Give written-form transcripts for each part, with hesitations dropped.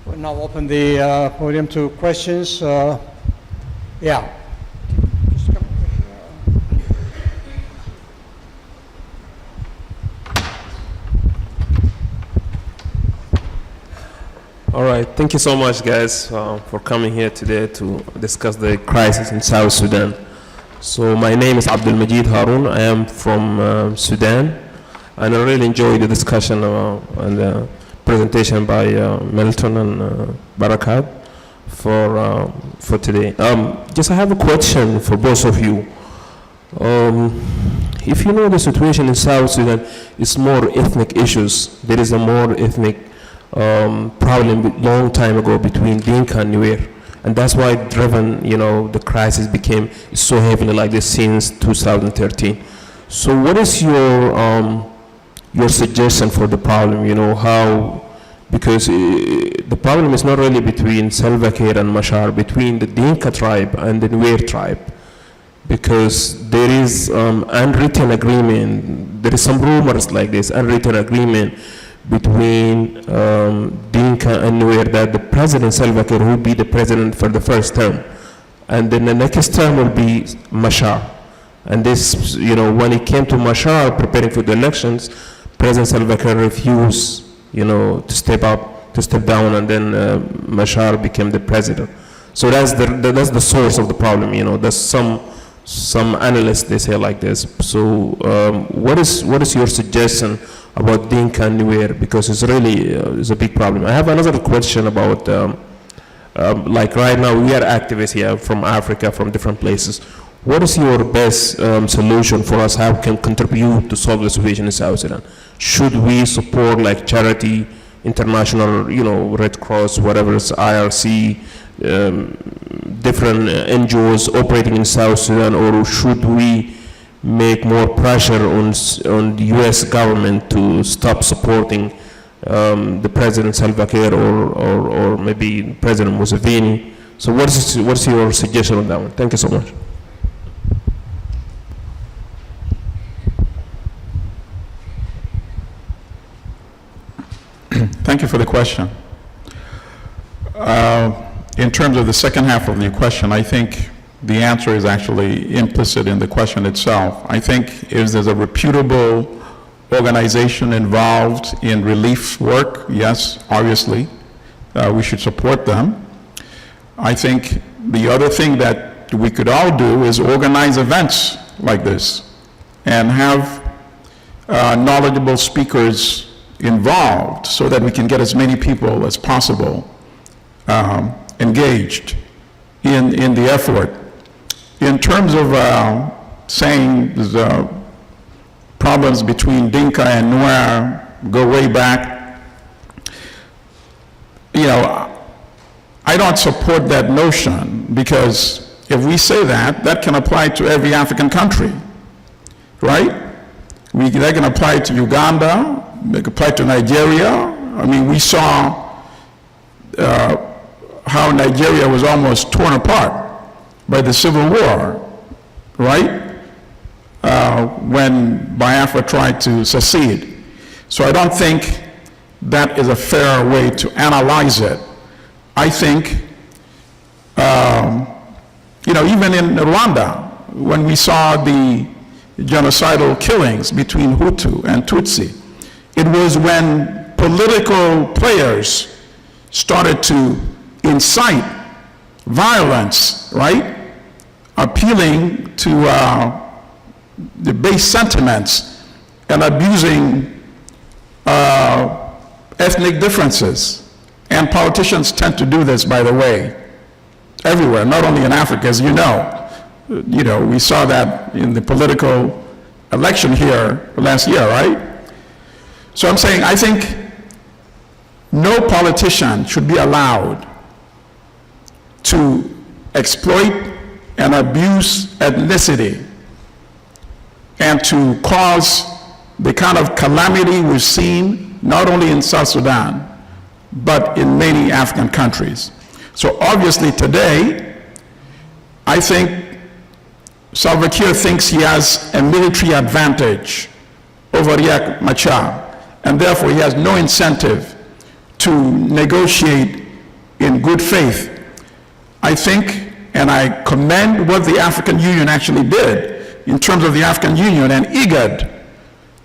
We'll now open the podium to questions. Yeah. All right, thank you so much, guys, for coming here today to discuss the crisis in South Sudan. So my name is Abdul Majid Harun. I am from Sudan, and I really enjoyed the discussion and the presentation by Milton and Barakat for today. Just I have a question for both of you. If you know the situation in South Sudan is more ethnic issues, there is a more ethnic problem long time ago between Dinka and Nuer, and that's why driven, the crisis became so heavily like this since 2013. So what is your suggestion for the problem? Because the problem is not really between Salva Kiir and Machar, between the Dinka tribe and the Nuer tribe, because there is unwritten agreement, there is some rumors like this, unwritten agreement between Dinka and Nuer that the president Salva Kiir will be the president for the first term, and then the next term will be Machar. And this, when it came to Machar preparing for the elections, President Salva Kiir refused, to step down, and then Machar became the president. So that's the source of the problem. There's some analysts, they say like this. So what is your suggestion about Dinka and Nuer, because it's really it's a big problem. I have another question about like right now we are activists here from Africa, from different places. What is your best solution for us? How we can contribute to solve the situation in South Sudan? Should we support like charity, international, Red Cross, whatever it's IRC, different NGOs operating in South Sudan, or should we make more pressure on the U.S. government to stop supporting the President Salva Kiir or maybe President Museveni? So what's your suggestion on that one? Thank you so much. Thank you for the question. In terms of the second half of your question, I think the answer is actually implicit in the question itself. I think if there's a reputable organization involved in relief work, yes, obviously, we should support them. I think the other thing that we could all do is organize events like this and have knowledgeable speakers involved so that we can get as many people as possible engaged in the effort. In terms of saying the problems between Dinka and Nuer go way back, I don't support that notion, because if we say that, that can apply to every African country, right? That can apply to Uganda, they can apply to Nigeria. I mean, we saw how Nigeria was almost torn apart by the Civil War, right? When Biafra tried to secede. So I don't think that is a fair way to analyze it. I think, even in Rwanda, when we saw the genocidal killings between Hutu and Tutsi, it was when political players started to incite violence, right? Appealing to the base sentiments and abusing ethnic differences. And politicians tend to do this, by the way, everywhere, not only in Africa, as you know. We saw that in the political election here last year, right? So I'm saying, I think no politician should be allowed to exploit and abuse ethnicity and to cause the kind of calamity we've seen not only in South Sudan, but in many African countries. So obviously today, I think Salva Kiir thinks he has a military advantage over Riek Machar, and therefore he has no incentive to negotiate in good faith. I think, and I commend what the African Union actually did in terms of the African Union and IGAD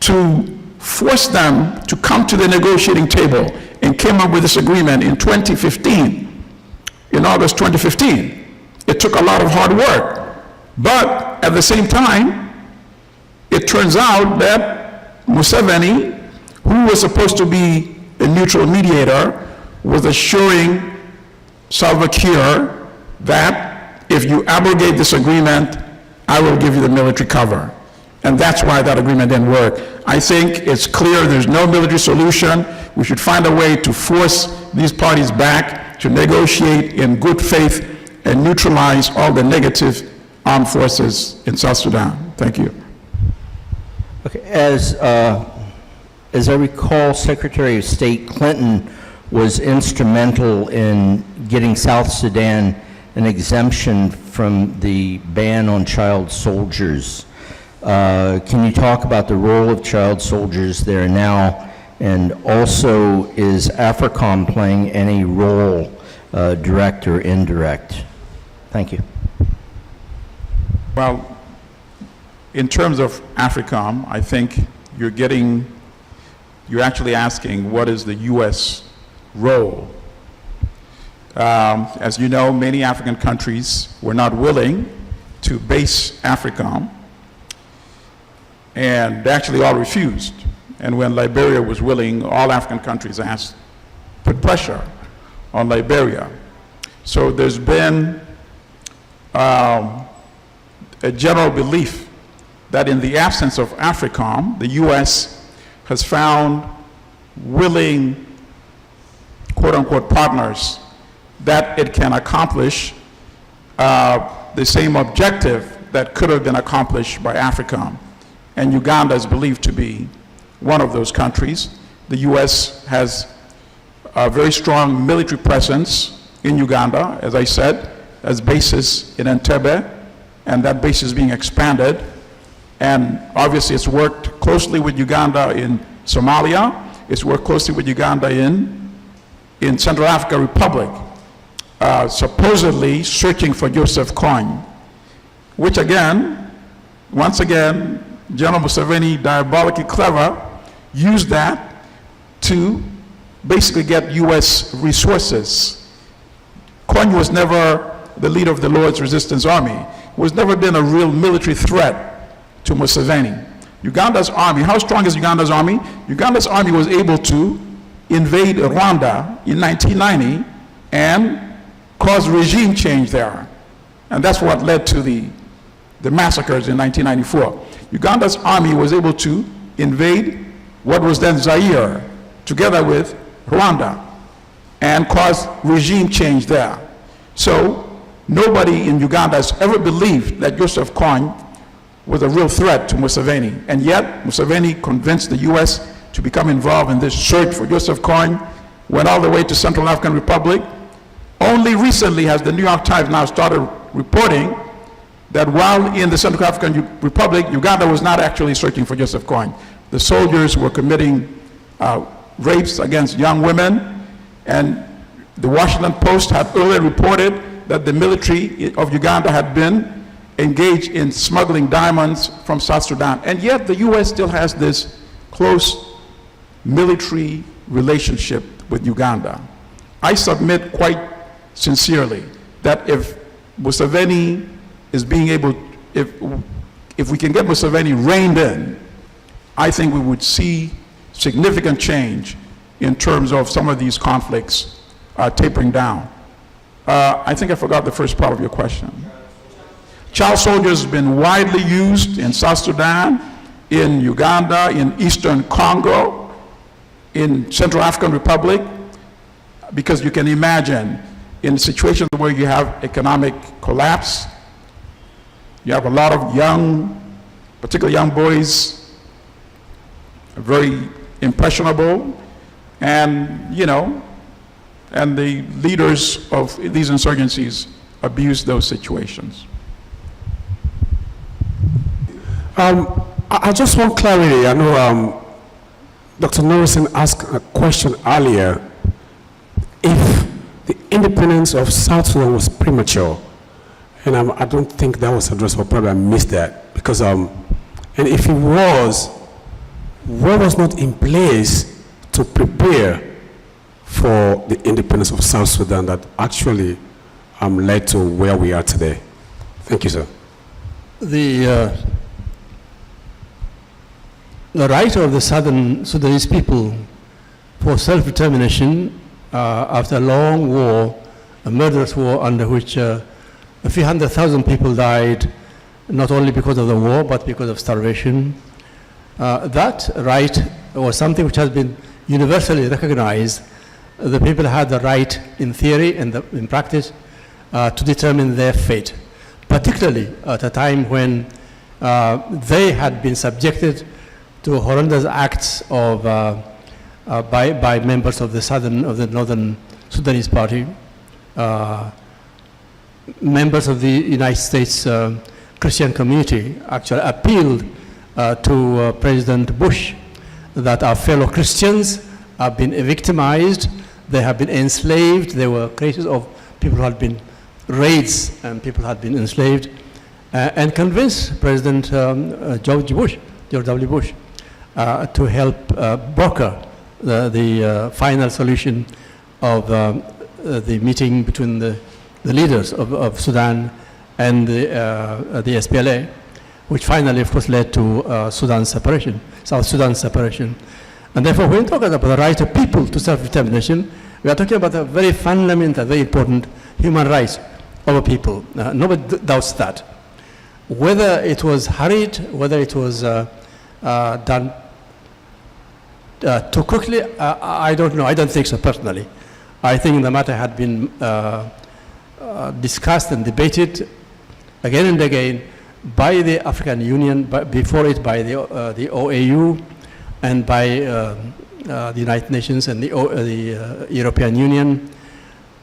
to force them to come to the negotiating table and came up with this agreement in 2015, in August 2015. It took a lot of hard work, but at the same time, it turns out that Museveni, who was supposed to be a neutral mediator, was assuring Salva Kiir that if you abrogate this agreement, I will give you the military cover. And that's why that agreement didn't work. I think it's clear there's no military solution. We should find a way to force these parties back to negotiate in good faith and neutralize all the negative armed forces in South Sudan. Thank you. Okay, as I recall, Secretary of State Clinton was instrumental in getting South Sudan an exemption from the ban on child soldiers. Can you talk about the role of child soldiers there now, and also is AFRICOM playing any role, direct or indirect? Thank you. Well, in terms of AFRICOM, I think you're actually asking what is the U.S. role. As you know, many African countries were not willing to base AFRICOM, and they actually all refused. And when Liberia was willing, all African countries put pressure on Liberia. So there's been a general belief that in the absence of AFRICOM, the U.S. has found willing, quote-unquote, partners that it can accomplish the same objective that could have been accomplished by AFRICOM. And Uganda is believed to be one of those countries. The U.S. has a very strong military presence in Uganda, as I said, as bases in Entebbe, and that base is being expanded. And obviously it's worked closely with Uganda in Somalia. It's worked closely with Uganda in Central African Republic, supposedly searching for Joseph Kony, which again, once again, General Museveni, diabolically clever, used that to basically get U.S. resources. Kony was never the leader of the Lord's Resistance Army, was never been a real military threat to Museveni. Uganda's army, how strong is Uganda's army? Uganda's army was able to invade Rwanda in 1990 and cause regime change there. And that's what led to the massacres in 1994. Uganda's army was able to invade what was then Zaire, together with Rwanda, and cause regime change there. So nobody in Uganda has ever believed that Joseph Kony was a real threat to Museveni. And yet, Museveni convinced the U.S. to become involved in this search for Joseph Kony, went all the way to Central African Republic. Only recently has the New York Times now started reporting that while in the Central African Republic, Uganda was not actually searching for Joseph Kony. The soldiers were committing rapes against young women, and the Washington Post had earlier reported that the military of Uganda had been engaged in smuggling diamonds from South Sudan. And yet the U.S. still has this close military relationship with Uganda. I submit quite sincerely that if Museveni is being able, if we can get Museveni reined in, I think we would see significant change in terms of some of these conflicts tapering down. I think I forgot the first part of your question. Child soldiers have been widely used in South Sudan, in Uganda, in Eastern Congo, in Central African Republic, because you can imagine in situations where you have economic collapse, you have a lot of young, particularly young boys, very impressionable, and and the leaders of these insurgencies abuse those situations. I just want clarity. I know Dr. Norrison asked a question earlier. If the independence of South Sudan was premature. And I don't think that was addressed, or probably I missed that. Because, and if it was, what was not in place to prepare for the independence of South Sudan that actually led to where we are today? Thank you, sir. The right of the southern Sudanese people for self-determination after a long war, a murderous war under which a few 100,000 people died, not only because of the war, but because of starvation. That right was something which has been universally recognized. The people had the right in theory and in practice to determine their fate, particularly at a time when they had been subjected to horrendous acts of, by members of the Northern Sudanese Party, members of the United States Christian community actually appealed to President Bush that our fellow Christians have been victimized, they have been enslaved. There were cases of people who had been raids and people had been enslaved, and convinced President George W. Bush to help broker the final solution of the meeting between the leaders of Sudan and the SPLA, which finally, of course, led to Sudan's separation, South Sudan's separation. And therefore, when we talk about the right of people to self-determination, we are talking about a very fundamental, very important human rights of a people. Nobody doubts that. Whether it was hurried, whether it was done too quickly, I don't know. I don't think so personally. I think the matter had been discussed and debated again and again by the African Union, before it by the OAU, and by the United Nations and the European Union,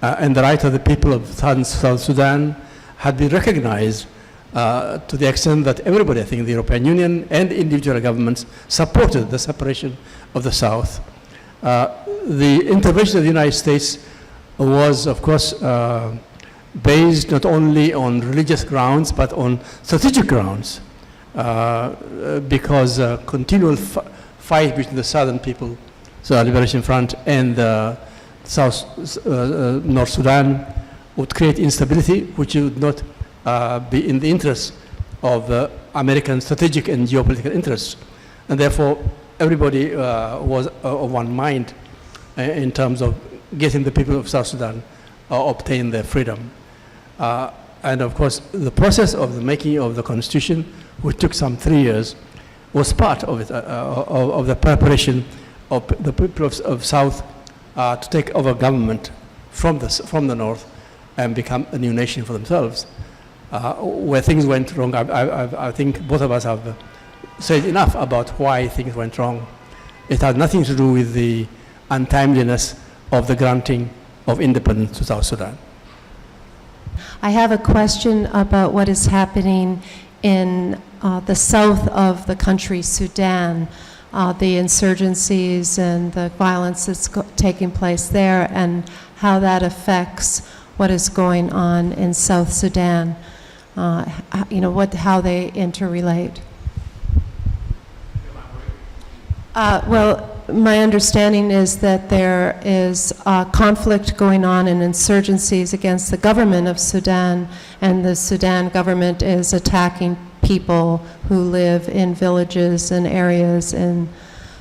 and the right of the people of South Sudan had been recognized to the extent that everybody, I think the European Union and individual governments, supported the separation of the South. The intervention of the United States was, of course, based not only on religious grounds, but on strategic grounds, because continual fight between the Southern People, the Liberation Front, and North Sudan would create instability, which would not be in the interest of American strategic and geopolitical interests. And therefore, everybody was of one mind in terms of getting the people of South Sudan obtain their freedom. And of course, the process of the making of the Constitution, which took some 3 years, was part of it, of the preparation of the people of South to take over government from the North and become a new nation for themselves. Where things went wrong, I think both of us have said enough about why things went wrong. It had nothing to do with the untimeliness of the granting of independence to South Sudan. I have a question about what is happening in the south of the country, Sudan, the insurgencies and the violence that's taking place there, and how that affects what is going on in South Sudan. How they interrelate. Well, my understanding is that there is conflict going on in insurgencies against the government of Sudan, and the Sudan government is attacking people who live in villages and areas in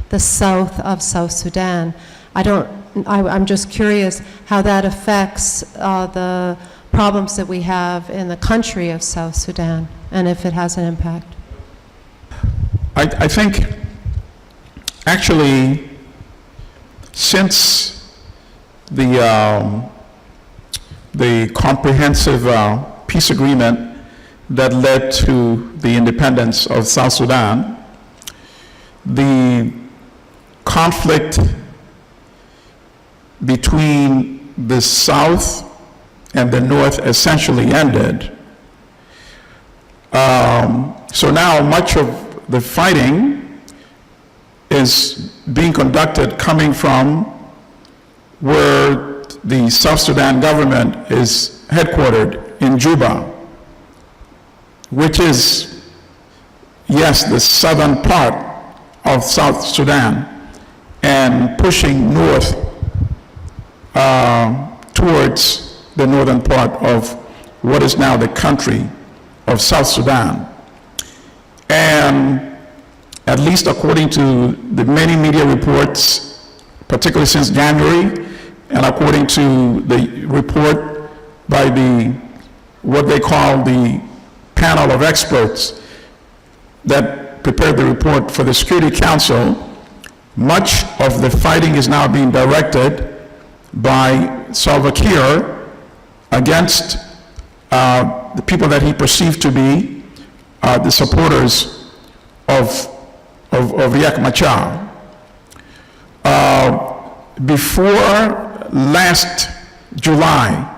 the south of South Sudan. I'm just curious how that affects the problems that we have in the country of South Sudan, and if it has an impact. I think actually, since the comprehensive peace agreement that led to the independence of South Sudan, the conflict between the South and the North essentially ended. So now much of the fighting is being conducted coming from where the South Sudan government is headquartered in Juba, which is, yes, the southern part of South Sudan, and pushing north towards the northern part of what is now the country of South Sudan. And at least according to the many media reports, particularly since January, and according to the report by what they call the panel of experts that prepared the report for the Security Council, much of the fighting is now being directed by Salva Kiir against the people that he perceived to be the supporters of Riek Machar. Before last July,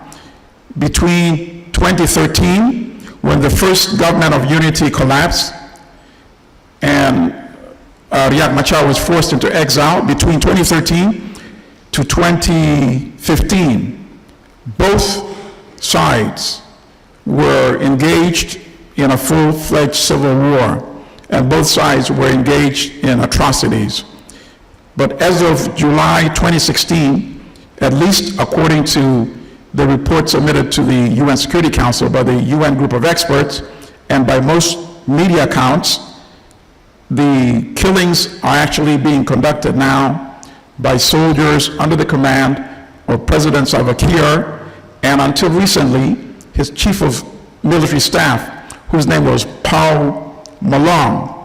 between 2013, when the first government of unity collapsed and Riek Machar was forced into exile, between 2013 to 2015, both sides were engaged in a full-fledged civil war, and both sides were engaged in atrocities. But as of July 2016, at least according to the report submitted to the UN Security Council by the UN group of experts, and by most media accounts, the killings are actually being conducted now by soldiers under the command of President Salva Kiir, and until recently, his chief of military staff, whose name was Paul Malong.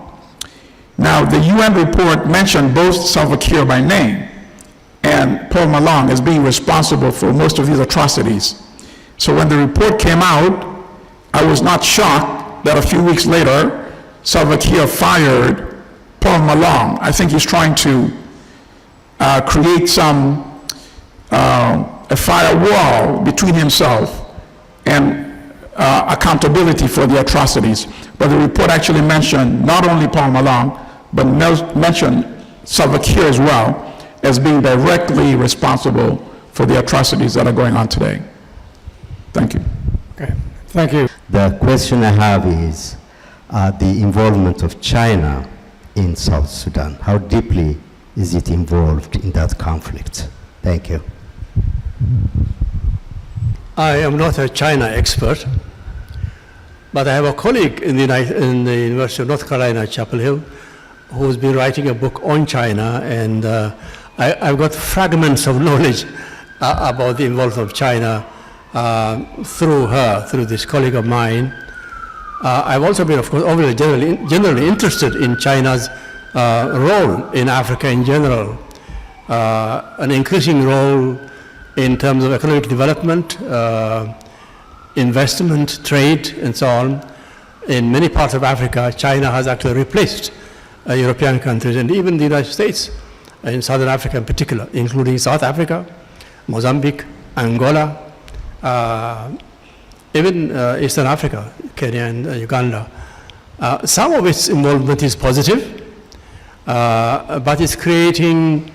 Now, the UN report mentioned both Salva Kiir by name and Paul Malong as being responsible for most of these atrocities. So when the report came out, I was not shocked that a few weeks later, Salva Kiir fired Paul Malong. I think he's trying to create a firewall between himself and accountability for the atrocities. But the report actually mentioned not only Paul Malong, but mentioned Salva Kiir as well as being directly responsible for the atrocities that are going on today. Thank you. Okay, thank you. The question I have is the involvement of China in South Sudan. How deeply is it involved in that conflict? Thank you. I am not a China expert, but I have a colleague in the University of North Carolina, Chapel Hill, who's been writing a book on China, and I've got fragments of knowledge about the involvement of China through this colleague of mine. I've also been, of course, generally interested in China's role in Africa in general, an increasing role in terms of economic development, investment, trade, and so on. In many parts of Africa, China has actually replaced European countries, and even the United States, in Southern Africa in particular, including South Africa, Mozambique, Angola, even Eastern Africa, Kenya and Uganda. Some of its involvement is positive, but it's creating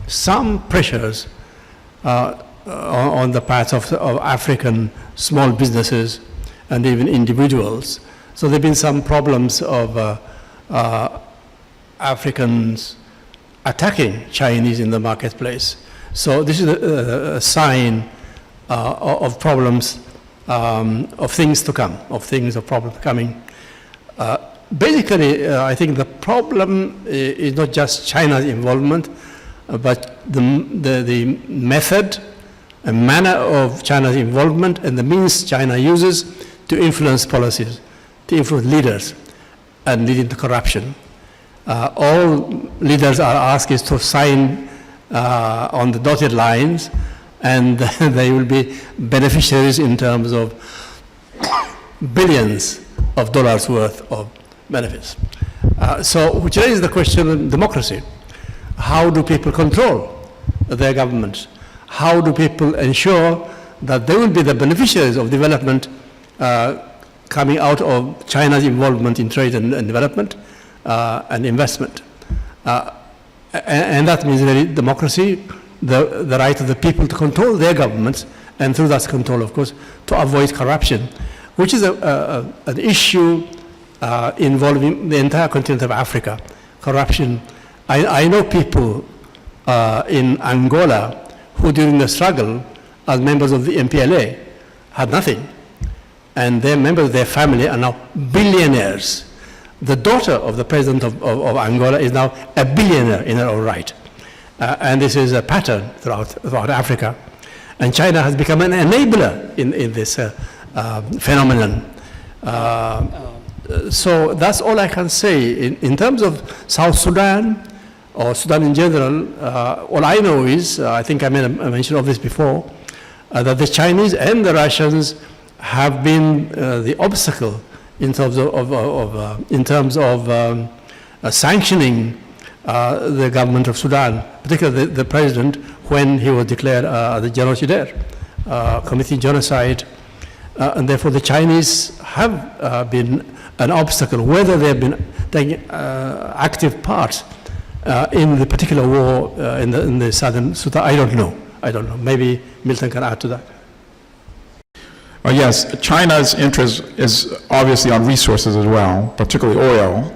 some pressures on the parts of African small businesses and even individuals. So there have been some problems of Africans attacking Chinese in the marketplace. So this is a sign of problems, of things to come, of problems coming. Basically, I think the problem is not just China's involvement, but the method and manner of China's involvement and the means China uses to influence policies, to influence leaders, and leading to corruption. All leaders are asked is to sign on the dotted lines, and they will be beneficiaries in terms of billions of dollars worth of benefits. So which raises the question of democracy. How do people control their governments? How do people ensure that they will be the beneficiaries of development coming out of China's involvement in trade and development and investment? And that means really democracy the right of the people to control their governments, and through that control, of course, to avoid corruption, which is an issue involving the entire continent of Africa. Corruption. I know people in Angola who, during the struggle, as members of the MPLA, had nothing. And their members of their family are now billionaires. The daughter of the president of Angola is now a billionaire in her own right. And this is a pattern throughout Africa. And China has become an enabler in this phenomenon. So that's all I can say. In terms of South Sudan, or Sudan in general, all I know is, I think I made a mention of this before, that the Chinese and the Russians have been the obstacle in terms of sanctioning the government of Sudan, particularly the president, when he was declared the genocidaire, committing genocide. And therefore the Chinese have been an obstacle, whether they have been taking active part in the particular war in the southern Sudan. I don't know. Maybe Milton can add to that. Yes, China's interest is obviously on resources as well, particularly oil.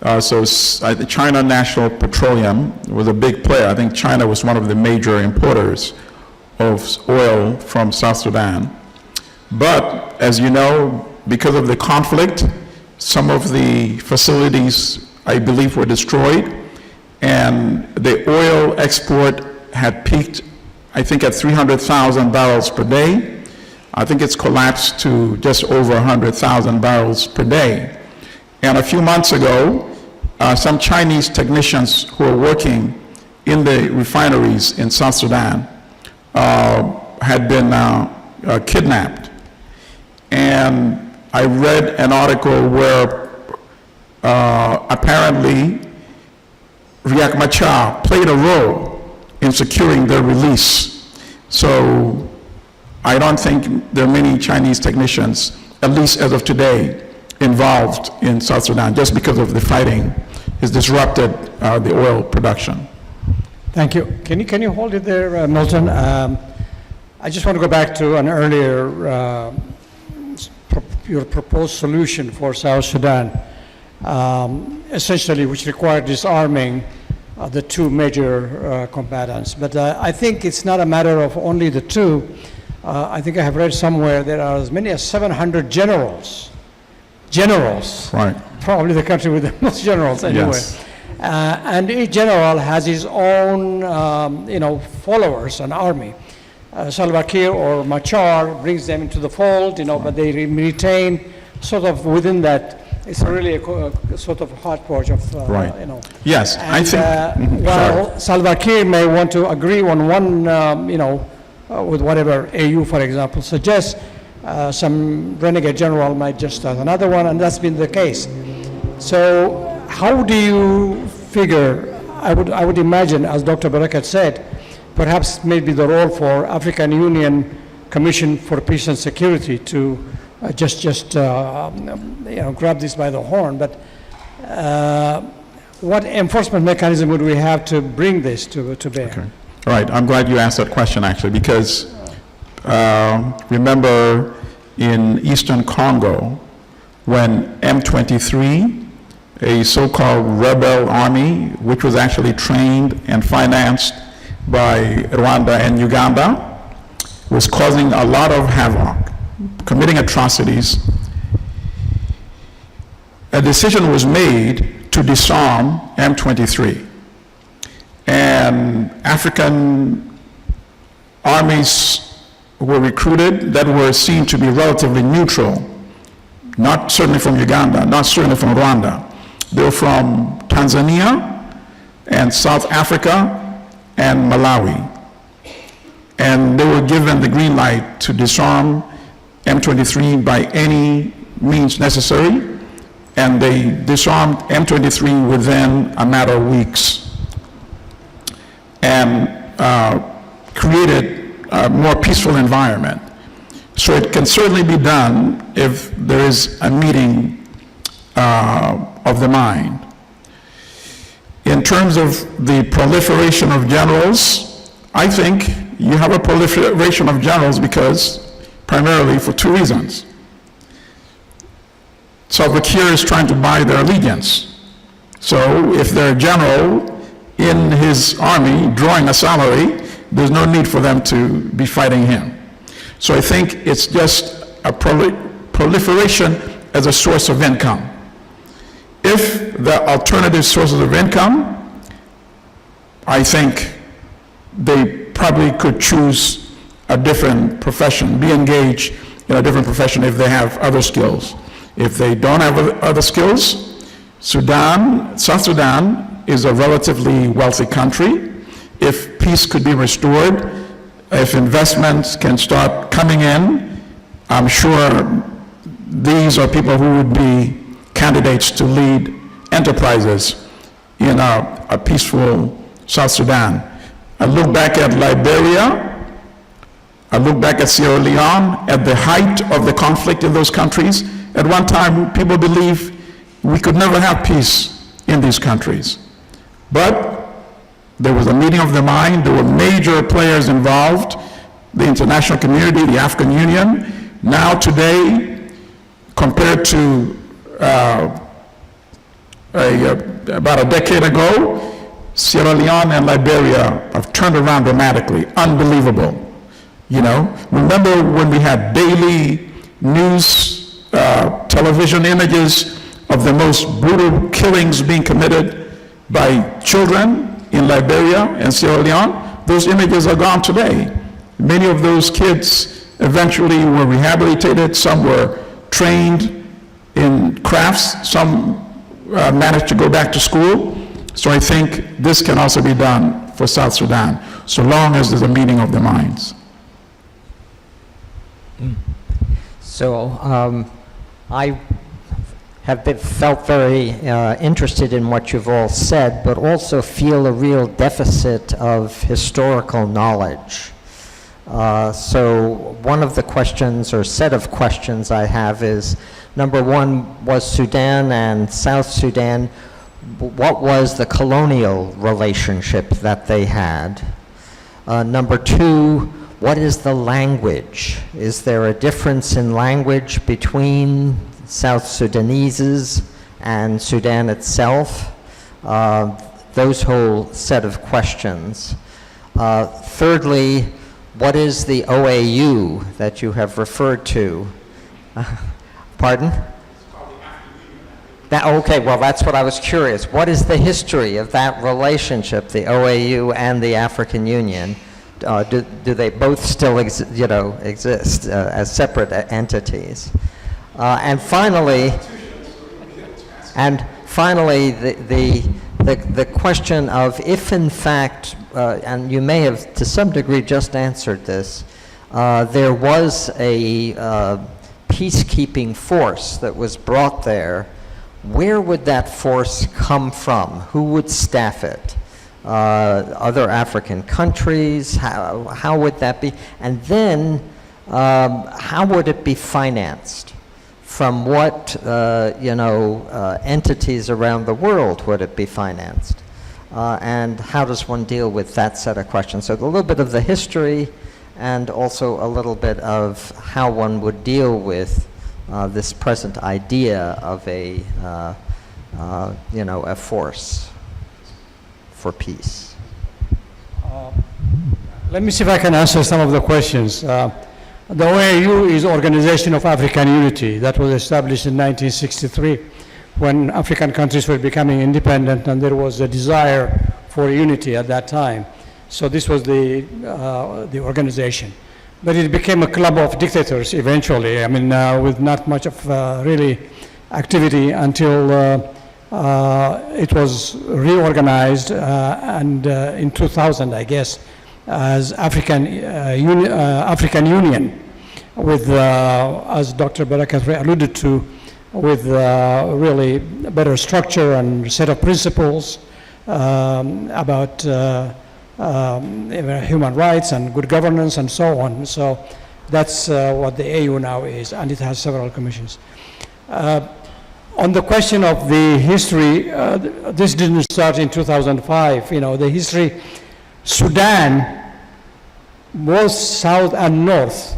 The China National Petroleum was a big player. I think China was one of the major importers of oil from South Sudan. But as you know, because of the conflict, some of the facilities, I believe, were destroyed, and the oil export had peaked, I think, at 300,000 barrels per day. I think it's collapsed to just over 100,000 barrels per day. And a few months ago, some Chinese technicians who were working in the refineries in South Sudan had been kidnapped. And I read an article where apparently Riek Machar played a role in securing their release. So I don't think there are many Chinese technicians, at least as of today, involved in South Sudan, just because of the fighting has disrupted the oil production. Thank you. Can you hold it there, Milton? I just want to go back to an earlier, your proposed solution for South Sudan, essentially which required disarming the two major combatants. But I think it's not a matter of only the two. I think I have read somewhere there are as many as 700 generals. Right. Probably the country with the most generals anyway. Yes. And each general has his own, followers, an army. Salva Kiir or Machar brings them into the fold, but they retain sort of within that. It's really a sort of hodgepodge of, Yes, and, I think. While Salva Kiir may want to agree on one, with whatever AU, for example, suggests, some renegade general might just have another one, and that's been the case. So how do you figure, I would imagine, as Dr. Barakat said, perhaps maybe the role for African Union Commission for Peace and Security to grab this by the horn, but what enforcement mechanism would we have to bring this to bear? Okay. All right, I'm glad you asked that question, actually, because remember in Eastern Congo, when M23, a so-called rebel army, which was actually trained and financed by Rwanda and Uganda, was causing a lot of havoc, committing atrocities, a decision was made to disarm M23. And African armies were recruited that were seen to be relatively neutral, not certainly from Uganda, not certainly from Rwanda. They were from Tanzania and South Africa and Malawi. And they were given the green light to disarm M23 by any means necessary, and they disarmed M23 within a matter of weeks and created a more peaceful environment. So it can certainly be done if there is a meeting of the mind. In terms of the proliferation of generals, I think you have a proliferation of generals because, primarily for two reasons. Salva Kiir is trying to buy their allegiance. So if they're a general in his army drawing a salary, there's no need for them to be fighting him. So I think it's just a proliferation as a source of income. If the alternative sources of income, I think they probably could choose a different profession, be engaged in a different profession if they have other skills. If they don't have other skills, South Sudan is a relatively wealthy country. If peace could be restored, if investments can start coming in, I'm sure these are people who would be candidates to lead enterprises in a peaceful South Sudan. I look back at Liberia, I look back at Sierra Leone, at the height of the conflict in those countries. At one time, people believed we could never have peace in these countries. But there was a meeting of the mind, there were major players involved, the international community, the African Union. Now today, compared to about a decade ago, Sierra Leone and Liberia have turned around dramatically, unbelievable. You know, remember when we had daily news, television images of the most brutal killings being committed by children in Liberia and Sierra Leone? Those images are gone today. Many of those kids eventually were rehabilitated, some were trained in crafts, some managed to go back to school. So I think this can also be done for South Sudan, so long as there's a meeting of the minds. So I have felt very interested in what you've all said, but also feel a real deficit of historical knowledge. So one of the questions or set of questions I have is, number one, was Sudan and South Sudan, what was the colonial relationship that they had? Number two, what is the language? Is there a difference in language between South Sudanese and Sudan itself? Those whole set of questions. Thirdly, what is the OAU that you have referred to? Pardon? Okay, well, that's what I was curious. What is the history of that relationship, the OAU and the African Union? Do they both still exist as separate entities? And finally, the question of if in fact, and you may have to some degree just answered this, there was a peacekeeping force that was brought there, where would that force come from? Who would staff it? Other African countries? How would that be? And then, how would it be financed? From what, entities around the world would it be financed? And how does one deal with that set of questions? So a little bit of the history and also a little bit of how one would deal with this present idea of a force for peace. Let me see if I can answer some of the questions. The OAU is Organization of African Unity that was established in 1963 when African countries were becoming independent and there was a desire for unity at that time. So this was the organization. But it became a club of dictators eventually, with not much of really activity until it was reorganized and in 2000, I guess, as African Union, with, as Dr. Barakat alluded to, with really better structure and set of principles about human rights and good governance and so on. So that's what the AU now is, and it has several commissions. On the question of the history, this didn't start in 2005. The history, Sudan both south and north,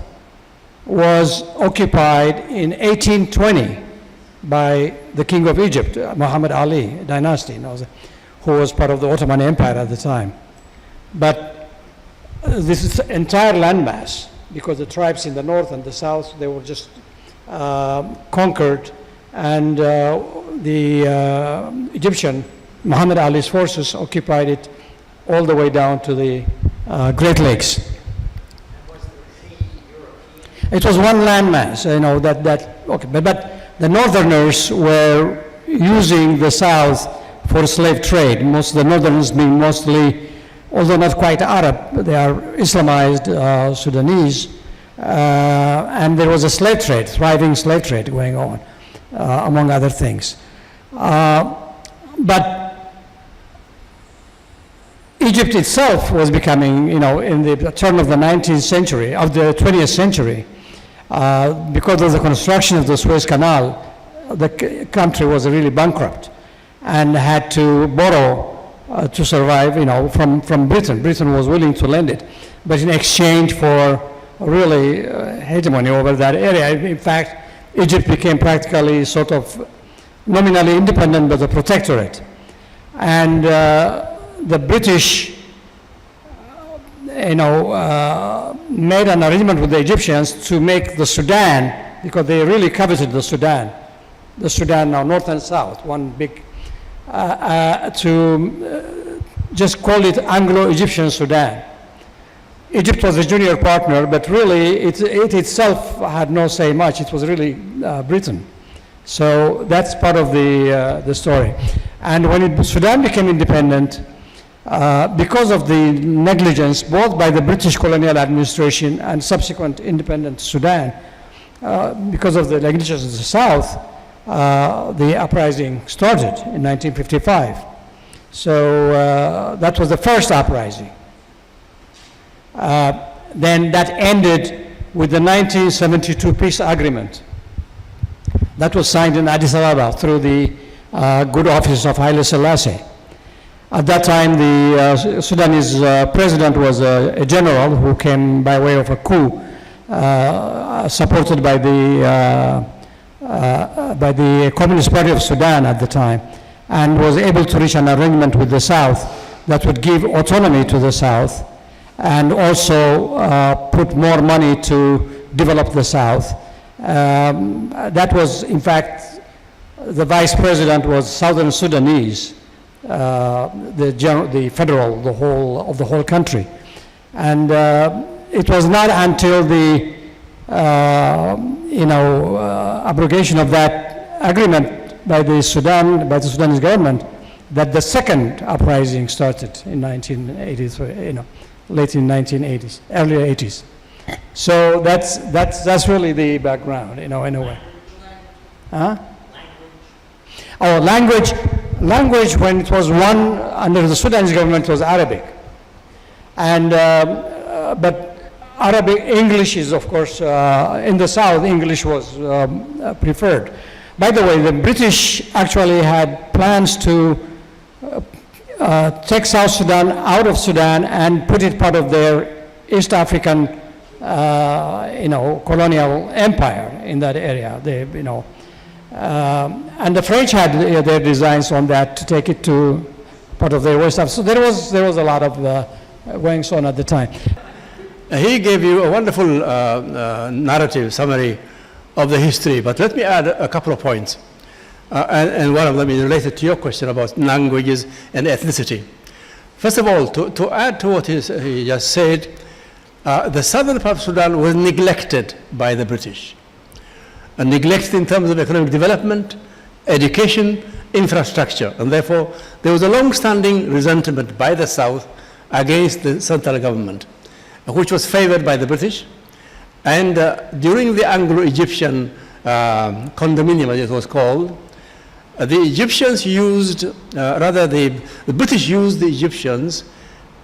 was occupied in 1820 by the king of Egypt, Muhammad Ali dynasty, who was part of the Ottoman Empire at the time. But this is entire landmass, because the tribes in the north and the south, they were just conquered, and the Egyptian, Muhammad Ali's forces occupied it all the way down to the Great Lakes. It was one landmass, okay, but the northerners were using the south for slave trade. Most of the northerners being mostly, although not quite Arab, they are Islamized Sudanese, and there was a slave trade, thriving slave trade going on, among other things. But Egypt itself was becoming, in the turn of the 19th century, of the 20th century, because of the construction of the Suez Canal, the country was really bankrupt and had to borrow to survive, from Britain. Britain was willing to lend it, but in exchange for really hegemony over that area. In fact, Egypt became practically sort of nominally independent, but a protectorate. And the British, made an arrangement with the Egyptians to make the Sudan, because they really coveted the Sudan now, north and south, one big, to just call it Anglo-Egyptian Sudan. Egypt was a junior partner, but really it itself had no say much. It was really Britain. So that's part of the story. And when Sudan became independent, because of the negligence both by the British colonial administration and subsequent independent Sudan, because of the negligence of the South, the uprising started in 1955. So that was the first uprising. Then that ended with the 1972 peace agreement that was signed in Addis Ababa through the good office of Haile Selassie. At that time, the Sudanese president was a general who came by way of a coup, supported by the Communist Party of Sudan at the time, and was able to reach an arrangement with the South that would give autonomy to the South and also put more money to develop the South. That was, in fact, the vice president was Southern Sudanese, the federal, the whole country. And it was not until the abrogation of that agreement by the Sudanese government that the second uprising started in 1983, late in 1980s, early 80s. So that's really the background, in a way. Huh? Oh, language, when it was one under the Sudanese government, was Arabic. And, but Arabic, English is, of course, in the South, English was preferred. By the way, the British actually had plans to take South Sudan out of Sudan and put it part of their East African, colonial empire in that area. And the French had their designs on that to take it to part of their West Africa. So there was a lot of going on at the time. He gave you a wonderful narrative summary of the history, but let me add a couple of points. And one of them is related to your question about languages and ethnicity. First of all, to add to what he just said, the southern part of Sudan was neglected by the British. Neglected in terms of economic development, education, infrastructure, and therefore there was a long-standing resentment by the South against the central government, which was favored by the British. And during the Anglo-Egyptian condominium, as it was called, the Egyptians used, the British used the Egyptians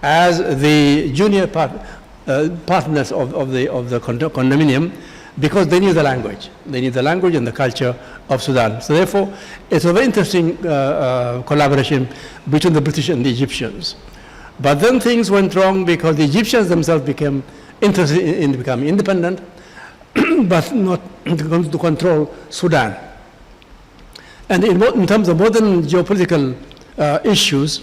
as the junior partners of the condominium, because they knew the language. They knew the language and the culture of Sudan. So therefore, it's a very interesting collaboration between the British and the Egyptians. But then things went wrong because the Egyptians themselves became interested in becoming independent, but not to control Sudan. And in terms of modern geopolitical issues,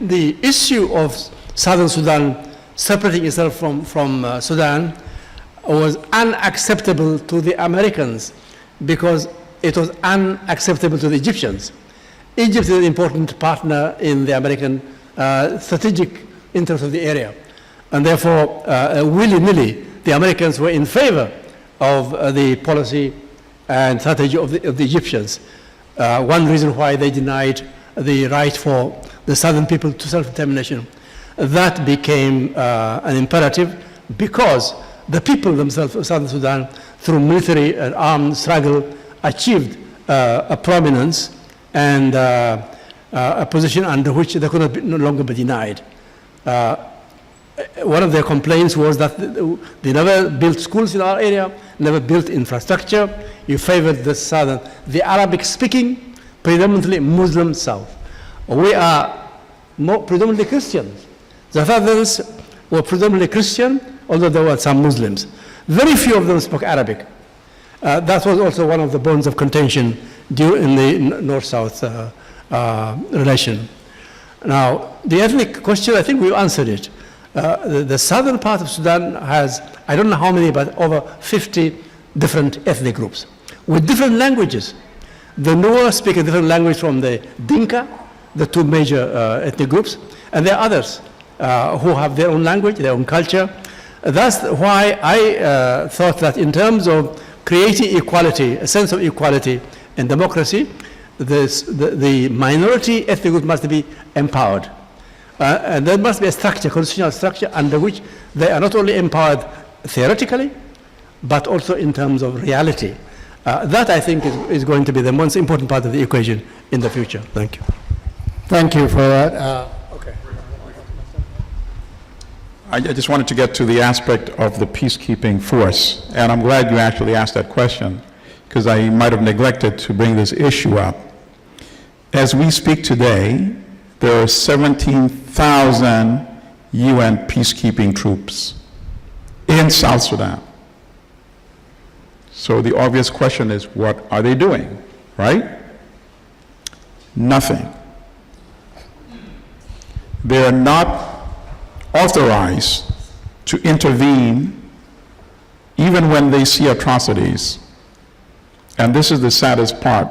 the issue of Southern Sudan separating itself from Sudan was unacceptable to the Americans because it was unacceptable to the Egyptians. Egypt is an important partner in the American strategic interest of the area. And therefore, willy-nilly, the Americans were in favor of the policy and strategy of the Egyptians. One reason why they denied the right for the southern people to self-determination. That became an imperative because the people themselves of Southern Sudan, through military and armed struggle, achieved a prominence and a position under which they could no longer be denied. One of their complaints was that they never built schools in our area, never built infrastructure. You favored the Arabic-speaking, predominantly Muslim South. We are predominantly Christians. The Southerns were predominantly Christian, although there were some Muslims. Very few of them spoke Arabic. That was also one of the bones of contention in the North-South relation. Now, the ethnic question, I think we answered it. The southern part of Sudan has, I don't know how many, but over 50 different ethnic groups with different languages. The Nuer speak a different language from the Dinka, the two major ethnic groups, and there are others who have their own language, their own culture. That's why I thought that in terms of creating equality, a sense of equality and democracy, the minority ethnic group must be empowered. And there must be a structure, constitutional structure, under which they are not only empowered theoretically, but also in terms of reality. That, I think, is going to be the most important part of the equation in the future. Thank you. Thank you for that. Okay. I just wanted to get to the aspect of the peacekeeping force, and I'm glad you actually asked that question, because I might have neglected to bring this issue up. As we speak today, there are 17,000 UN peacekeeping troops in South Sudan. So the obvious question is, what are they doing, right? Nothing. They are not authorized to intervene even when they see atrocities. And this is the saddest part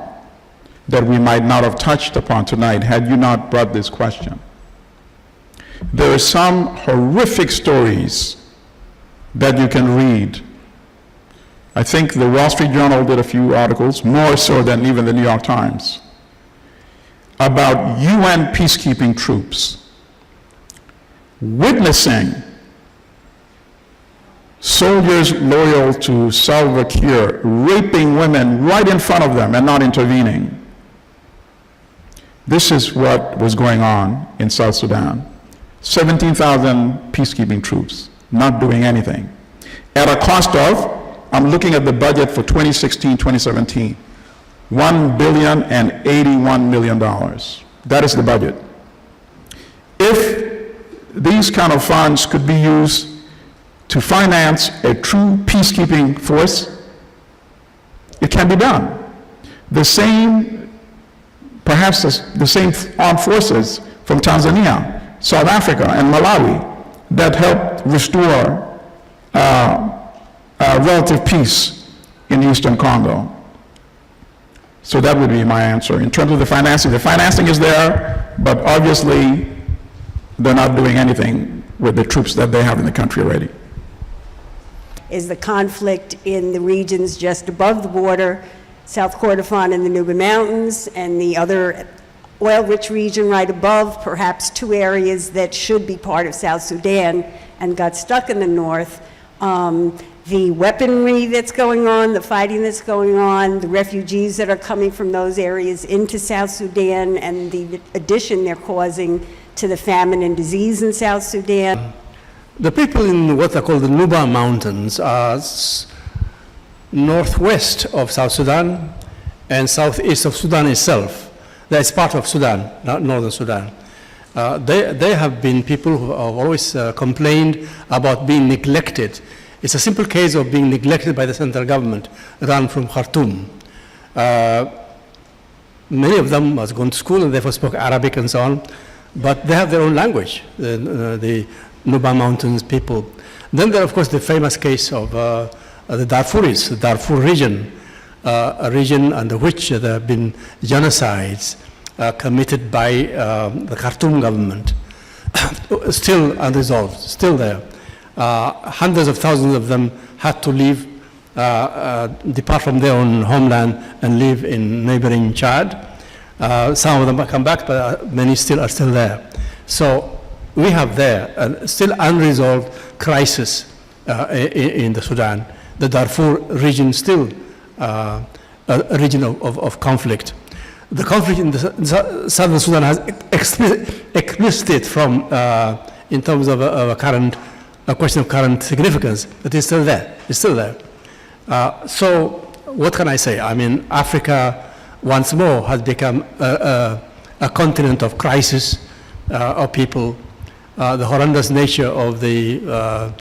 that we might not have touched upon tonight had you not brought this question. There are some horrific stories that you can read. I think the Wall Street Journal did a few articles, more so than even the New York Times, about UN peacekeeping troops witnessing soldiers loyal to Salva Kiir raping women right in front of them and not intervening. This is what was going on in South Sudan. 17,000 peacekeeping troops not doing anything. At a cost of, I'm looking at the budget for 2016-2017, $1.081 billion. That is the budget. If these kind of funds could be used to finance a true peacekeeping force, it can be done. The same, perhaps the same armed forces from Tanzania, South Africa, and Malawi that helped restore relative peace in Eastern Congo. So that would be my answer. In terms of the financing is there, but obviously they're not doing anything with the troops that they have in the country already. Is the conflict in the regions just above the border, South Kordofan and the Nuba Mountains, and the other oil-rich region right above, perhaps two areas that should be part of South Sudan and got stuck in the north. The weaponry that's going on, the fighting that's going on, the refugees that are coming from those areas into South Sudan, and the addition they're causing to the famine and disease in South Sudan. The people in what are called the Nuba Mountains are northwest of South Sudan and southeast of Sudan itself. That is part of Sudan, not northern Sudan. They have been people who have always complained about being neglected. It's a simple case of being neglected by the central government, run from Khartoum. Many of them has gone to school and therefore spoke Arabic and so on, but they have their own language, the Nuba Mountains people. Then there, of course, the famous case of the Darfuris, the Darfur region, a region under which there have been genocides committed by the Khartoum government, still unresolved, still there. Hundreds of thousands of them had to leave, depart from their own homeland and live in neighboring Chad. Some of them have come back, but many still are still there. So we have there a still unresolved crisis in the Sudan. The Darfur region still a region of conflict. The conflict in the southern Sudan has explicit from, in terms of a question of current significance, but it's still there. It's still there. So what can I say? I mean, Africa once more has become a continent of crisis, of people. The horrendous nature of the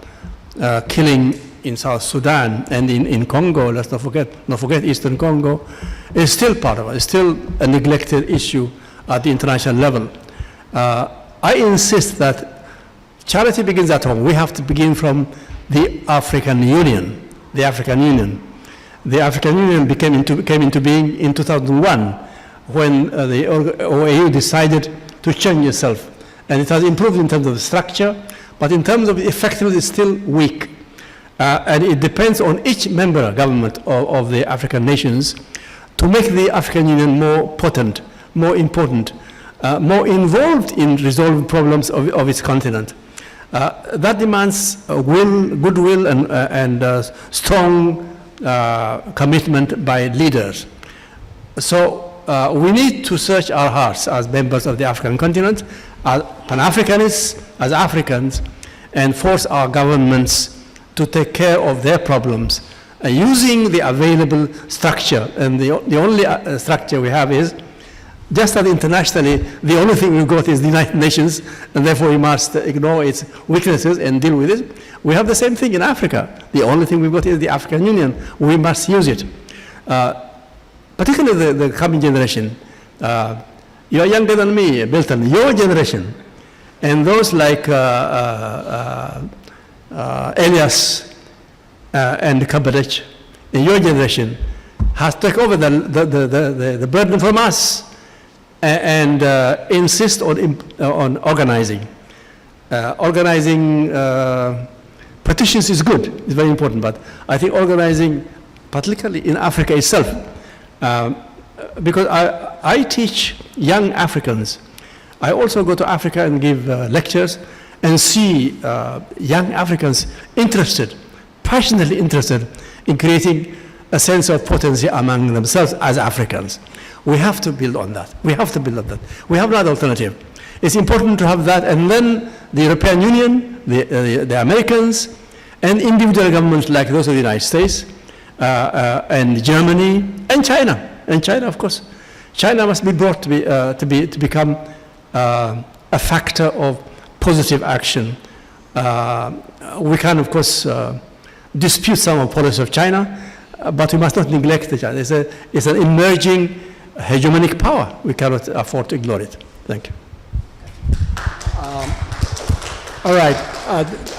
killing in South Sudan and in Congo, let's not forget Eastern Congo, is still part of it. It's still a neglected issue at the international level. I insist that charity begins at home. We have to begin from the African Union. The African Union. The African Union came into being in 2001 when the OAU decided to change itself. And it has improved in terms of the structure, but in terms of effectiveness, it's still weak. And it depends on each member government of the African nations to make the African Union more potent, more important, more involved in resolving problems of its continent. That demands goodwill and strong commitment by leaders. So we need to search our hearts as members of the African continent, as Pan-Africanists, as Africans, and force our governments to take care of their problems using the available structure. And the only structure we have is, just as internationally, the only thing we've got is the United Nations, and therefore we must ignore its weaknesses and deal with it. We have the same thing in Africa. The only thing we've got is the African Union. We must use it. Particularly the coming generation. You're younger than me, Milton, your generation, and those like Elias and Kabadech in your generation has taken over the burden from us and insist on organizing. Organizing petitions is good, it's very important, but I think organizing, particularly in Africa itself, because I teach young Africans. I also go to Africa and give lectures and see young Africans interested, passionately interested in creating a sense of potency among themselves as Africans. We have to build on that. We have to build on that. We have no alternative. It's important to have that, and then the European Union, the Americans, and individual governments like those of the United States, and Germany, and China, of course. China must be brought to become a factor of positive action. We can, of course, dispute some of the policy of China, but we must not neglect China. It's an emerging hegemonic power. We cannot afford to ignore it. Thank you. All right.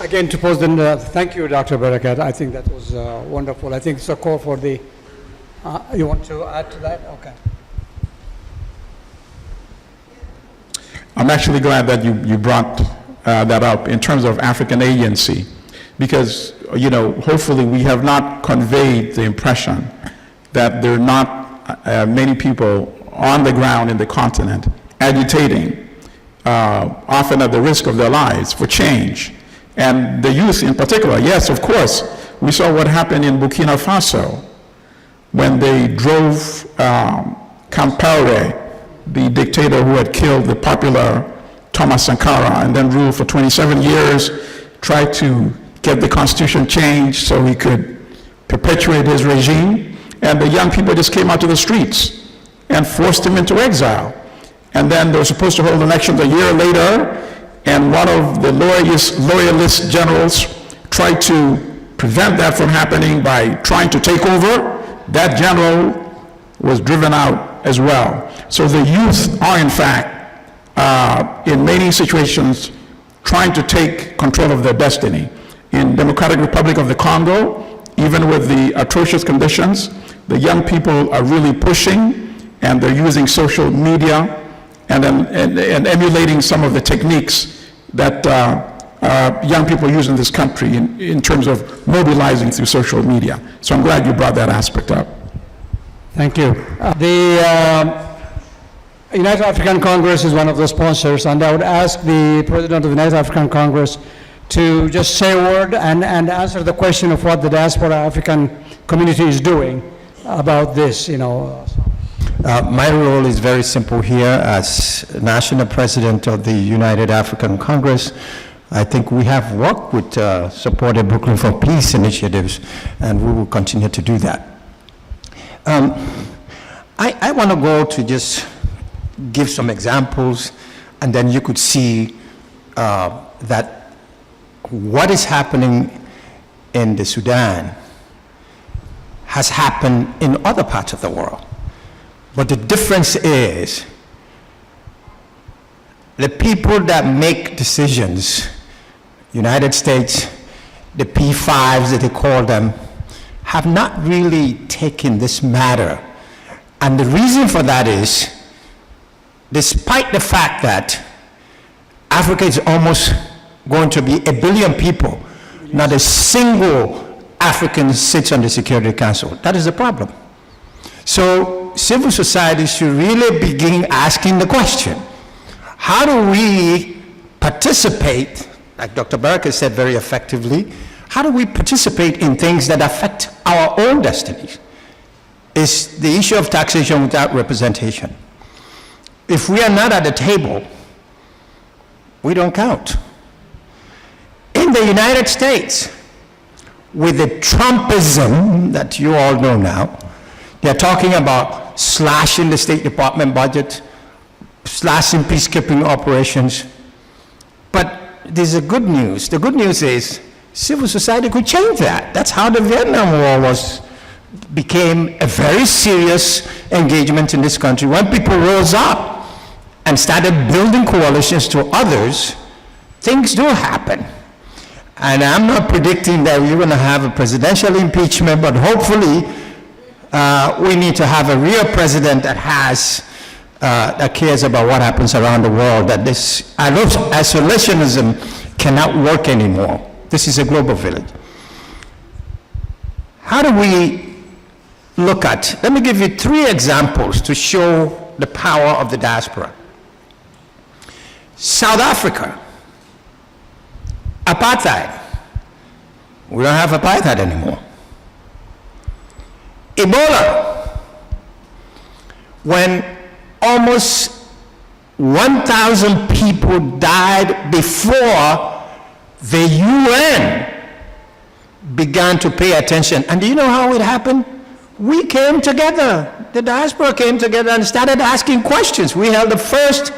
Again, to pose then, thank you, Dr. Barakat. I think that was wonderful. I think it's a call for the, you want to add to that? Okay. I'm actually glad that you brought that up in terms of African agency, because, you know, hopefully we have not conveyed the impression that there are not many people on the ground in the continent agitating, often at the risk of their lives, for change. And the youth in particular, yes, of course, we saw what happened in Burkina Faso when they drove Compaoré, the dictator who had killed the popular Thomas Sankara and then ruled for 27 years, tried to get the constitution changed so he could perpetuate his regime. And the young people just came out to the streets and forced him into exile. and then they were supposed to hold elections a year later, and one of the loyalist generals tried to prevent that from happening by trying to take over. That general was driven out as well. So the youth are, in fact, in many situations, trying to take control of their destiny. In Democratic Republic of the Congo, even with the atrocious conditions, the young people are really pushing, and they're using social media and emulating some of the techniques that young people use in this country in terms of mobilizing through social media. So I'm glad you brought that aspect up. Thank you. The United African Congress is one of the sponsors, and I would ask the President of the United African Congress to just say a word and answer the question of what the diaspora African community is doing about this, My role is very simple here as National President of the United African Congress. I think we have worked with supported Brooklyn for Peace initiatives, and we will continue to do that. I want to go to just give some examples, and then you could see that what is happening in the Sudan has happened in other parts of the world. But the difference is the people that make decisions, United States, the P5s that they call them, have not really taken this matter. And the reason for that is, despite the fact that Africa is almost going to be 1 billion people, not a single African sits on the Security Council. That is the problem. So civil society should really begin asking the question, how do we participate, like Dr. Baraka said very effectively, how do we participate in things that affect our own destinies? Is the issue of taxation without representation. If we are not at the table, we don't count. In the United States, with the Trumpism that you all know now, they're talking about slashing the State Department budget, slashing peacekeeping operations. But there's a good news. The good news is civil society could change that. That's how the Vietnam War became a very serious engagement in this country. When people rose up and started building coalitions to others, things do happen. And I'm not predicting that we're going to have a presidential impeachment, but hopefully we need to have a real president that that cares about what happens around the world, that this isolationism cannot work anymore. This is a global village. How do we look at, let me give you 3 examples to show the power of the diaspora. South Africa, apartheid. We don't have apartheid anymore. Ebola, when almost 1,000 people died before the UN began to pay attention. And do you know how it happened? We came together, the diaspora came together and started asking questions. We held the first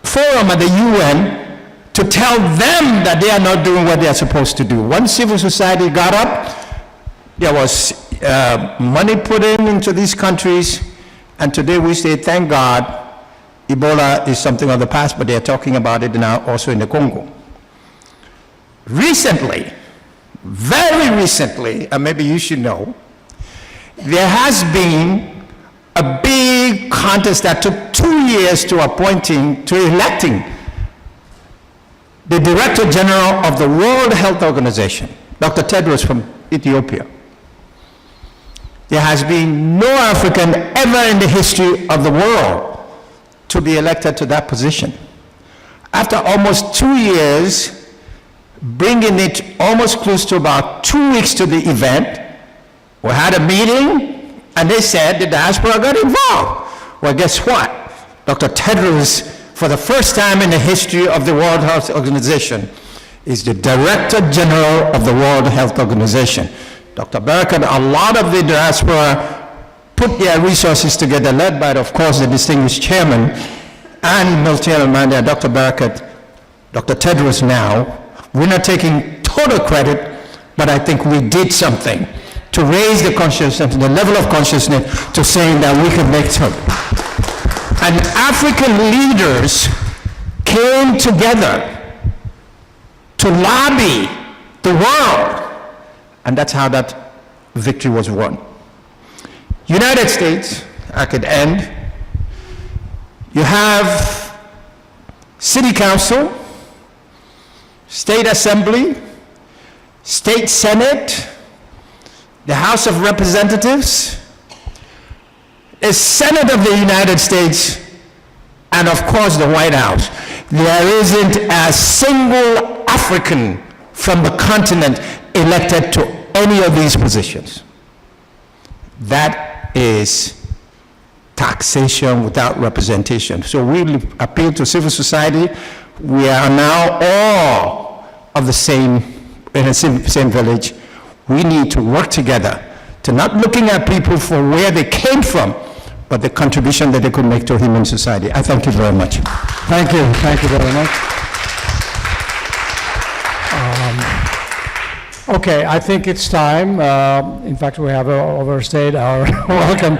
forum at the UN to tell them that they are not doing what they are supposed to do. Once civil society got up, there was money put into these countries, and today we say, thank God, Ebola is something of the past, but they are talking about it now also in the Congo. Recently, very recently, and maybe you should know, there has been a big contest that took 2 years to electing the Director General of the World Health Organization, Dr. Tedros from Ethiopia. There has been no African ever in the history of the world to be elected to that position. After almost 2 years, bringing it almost close to about 2 weeks to the event, we had a meeting, and they said the diaspora got involved. Well, guess what? Dr. Tedros, for the first time in the history of the World Health Organization, is the Director General of the World Health Organization. Dr. Baraka, a lot of the diaspora put their resources together, led by, of course, the distinguished chairman, and Milton Amanda, Dr. Barakat, Dr. Tedros now, we're not taking total credit, but I think we did something to raise the consciousness, the level of consciousness to saying that we can make something. And African leaders came together to lobby the world, and that's how that victory was won. United States, I could end. You have City Council, State Assembly, State Senate, the House of Representatives, the Senate of the United States, and of course the White House. There isn't a single African from the continent elected to any of these positions. That is taxation without representation. So we appeal to civil society. We are now all of the same, in the same village. We need to work together to not looking at people for where they came from, but the contribution that they could make to human society. I thank you very much. Thank you very much. Okay, I think it's time. In fact, we have overstayed our welcome.